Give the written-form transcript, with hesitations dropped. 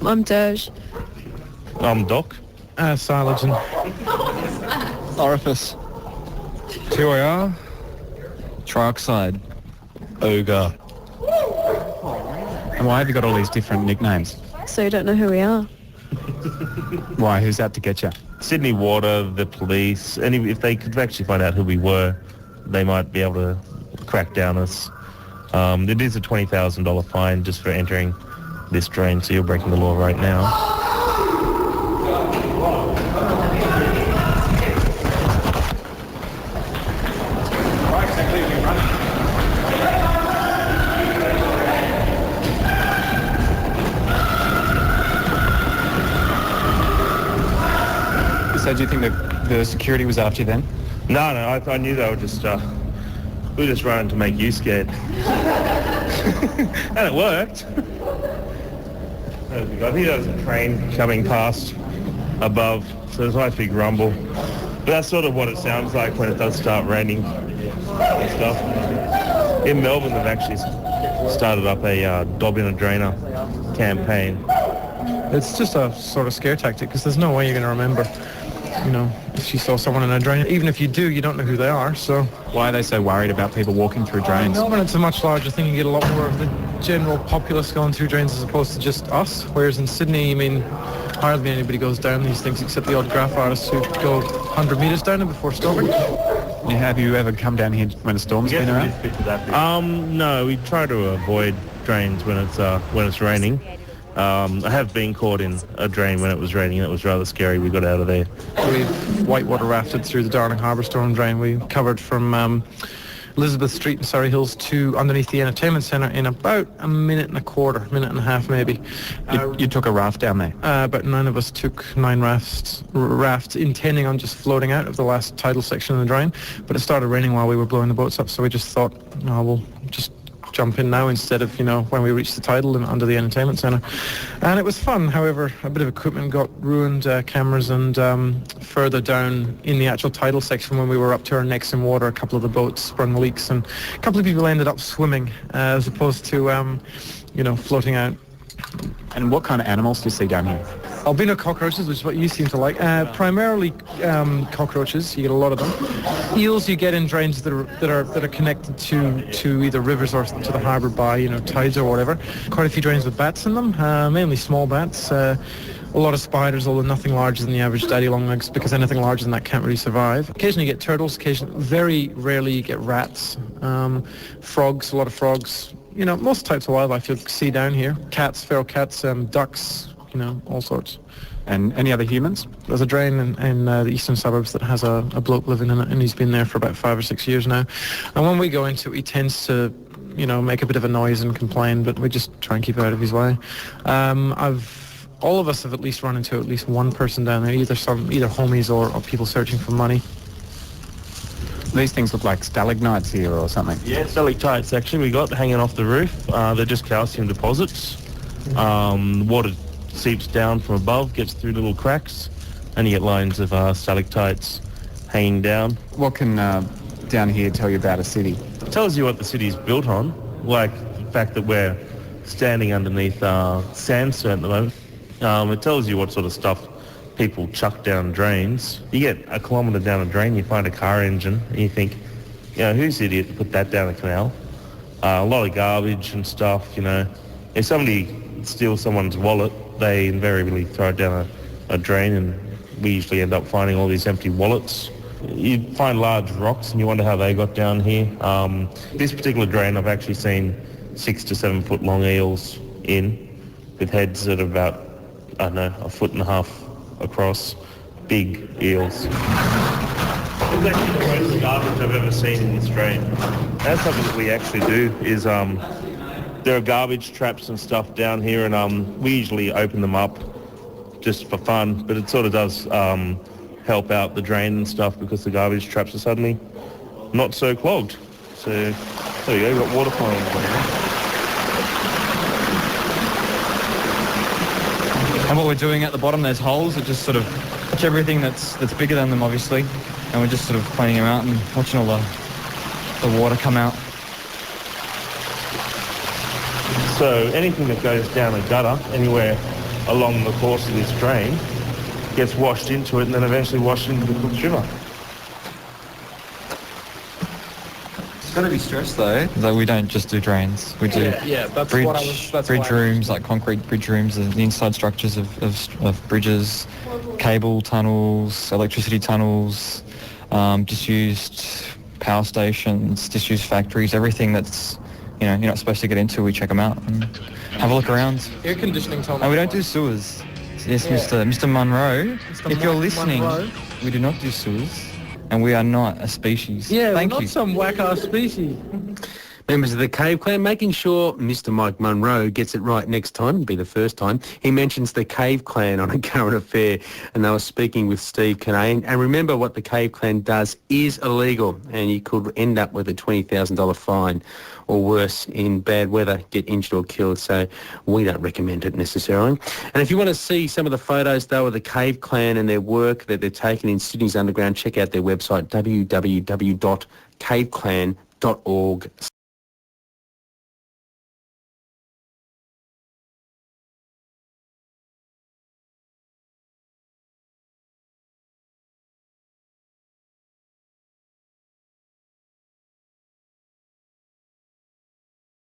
I'm Derge. I'm Doc. Silogen. Orifice. TYR. Trioxide. Ogre. And why have you got all these different nicknames? So you don't know who we are? Why? Who's out to get you? Sydney Water, the police, and if they could actually find out who we were, they might be able to crack down us. It is a $20,000 fine just for entering this drain, so you're breaking the law right now. So do you think that the security was after you then? No, I knew they were just, we were just running to make you scared. And it worked. I think there was a train coming past above, so there's a nice big rumble. But that's sort of what it sounds like when it does start raining and stuff. In Melbourne, they've actually started up a Dob in a Drainer campaign. It's just a sort of scare tactic because there's no way you're going to remember, if you saw someone in a drain. Even if you do, you don't know who they are, so... Why are they so worried about people walking through drains? In Melbourne, it's a much larger thing. You get a lot more of the general populace going through drains as opposed to just us. Whereas in Sydney, hardly anybody goes down these things except the odd graph artists who go 100 metres down it before storming. Have you ever come down here when a storm's been around? No, we try to avoid drains when it's raining. I have been caught in a drain when it was raining. That was rather scary. We got out of there. We've whitewater rafted through the Darling Harbour storm drain. We covered from Elizabeth Street in Surrey Hills to underneath the entertainment centre in about a minute and a half maybe. You took a raft down there? About 9 of us took 9 rafts intending on just floating out of the last tidal section of the drain. But it started raining while we were blowing the boats up, so we just thought, we'll just jump in now instead of, when we reached the tidal and under the entertainment centre. And it was fun. However, a bit of equipment got ruined, cameras, and further down in the actual tidal section when we were up to our necks in water, a couple of the boats sprung leaks and a couple of people ended up swimming as opposed to, floating out. And what kind of animals do you see down here? Albino cockroaches, which is what you seem to like. Primarily cockroaches. You get a lot of them. Eels you get in drains that are connected to either rivers or to the harbour by tides or whatever. Quite a few drains with bats in them, mainly small bats. A lot of spiders, although nothing larger than the average daddy longlegs, because anything larger than that can't really survive. Occasionally you get turtles. Very rarely you get rats. Frogs, a lot of frogs. Most types of wildlife you'll see down here. Cats, feral cats, ducks. All sorts. And any other humans? There's a drain in the eastern suburbs that has a bloke living in it, and he's been there for about 5 or 6 years now. And when we go into it, he tends to, make a bit of a noise and complain, but we just try and keep out of his way. All of us have at least run into at least one person down there, either homies or people searching for money. These things look like stalagmites here or something. Yeah, stalactites actually we got hanging off the roof. They're just calcium deposits. Water seeps down from above, gets through little cracks, and you get lines of stalactites hanging down. What can down here tell you about a city? It tells you what the city's built on, like the fact that we're standing underneath sandstone at the moment. It tells you what sort of stuff people chuck down drains. You get a kilometre down a drain, you find a car engine, and you think, who's the idiot to put that down a canal? A lot of garbage and stuff, If somebody steals someone's wallet, they invariably throw it down a drain, and we usually end up finding all these empty wallets. You find large rocks and you wonder how they got down here. This particular drain, I've actually seen 6 to 7 foot long eels in, with heads that are about, a foot and a half across. Big eels. It's actually the most garbage I've ever seen in this drain. That's something that we actually do is there are garbage traps and stuff down here, and we usually open them up just for fun, but it sort of does help out the drain and stuff because the garbage traps are suddenly not so clogged. So there you go, you've got water flowing everywhere. And what we're doing at the bottom, there's holes that just sort of touch everything that's bigger than them, obviously, and we're just sort of cleaning them out and watching all the water come out. So anything that goes down a gutter, anywhere along the course of this drain gets washed into it and then eventually washed into the Cook River. It's got to be stressed though that we don't just do drains. We do that's bridge, what I was. That's bridge why I was- rooms, like concrete bridge rooms, the inside structures of bridges, cable tunnels, electricity tunnels, disused power stations, disused factories, everything that's you're not supposed to get into. We check them out and have a look around. Air conditioning tunnel. And we don't do sewers. Yes, Mr. Monroe. If you're listening, Monroe. we do not do sewers, and we are not a species. Yeah, Thank we're not you. some whack-ass species. Members of the Cave Clan making sure Mr. Mike Munro gets it right next time. It'll be the first time. He mentions the Cave Clan on A Current Affair, and they were speaking with Steve Kinane. And remember, what the Cave Clan does is illegal, and you could end up with a $20,000 fine or worse in bad weather, get injured or killed. So we don't recommend it necessarily. And if you want to see some of the photos, though, of the Cave Clan and their work that they're taking in Sydney's underground, check out their website, www.caveclan.org.